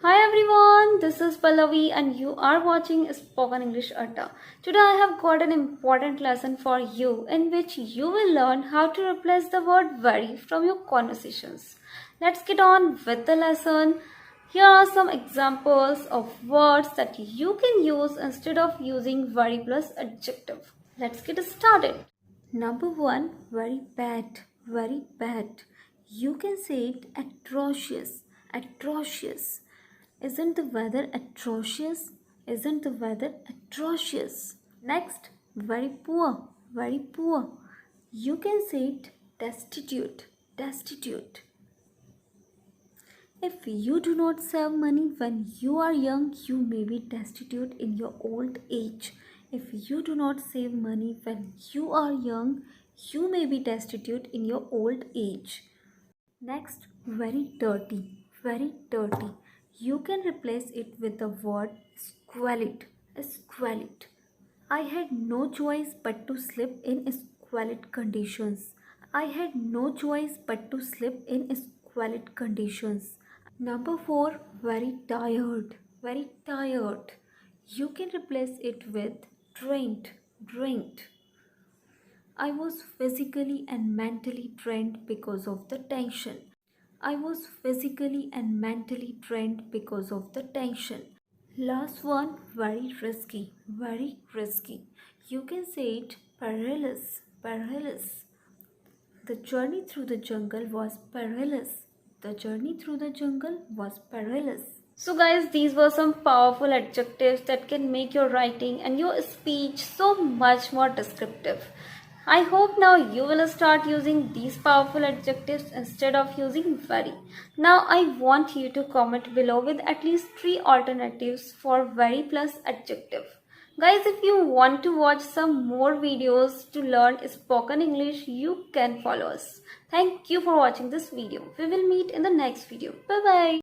Hi everyone, this is Pallavi and you are watching Spoken English Atta. Today I have got an important lesson for you in which you will learn how to replace the word very from your conversations. Let's get on with the lesson. Here are some examples of words that you can use instead of using very plus adjective. Let's get started. Number 1, very bad, very bad. You can say it atrocious, atrocious. Isn't the weather atrocious? Isn't the weather atrocious? Next, very poor, very poor. You can say it destitute, destitute. If you do not save money when you are young, you may be destitute in your old age. If you do not save money when you are young, you may be destitute in your old age. Next, very dirty, very dirty. You can replace it with the word squalid, squalid. I had no choice but to sleep in squalid conditions. I had no choice but to sleep in squalid conditions. Number 4, very tired, very tired. You can replace it with drained, drained. I was physically and mentally drained because of the tension. I was physically and mentally drained because of the tension. Last one, very risky, very risky. You can say it perilous, perilous. The journey through the jungle was perilous. The journey through the jungle was perilous. So guys, these were some powerful adjectives that can make your writing and your speech so much more descriptive. I hope now you will start using these powerful adjectives instead of using very. Now I want you to comment below with at least 3 alternatives for very plus adjective. Guys, if you want to watch some more videos to learn spoken English, you can follow us. Thank you for watching this video. We will meet in the next video. Bye bye.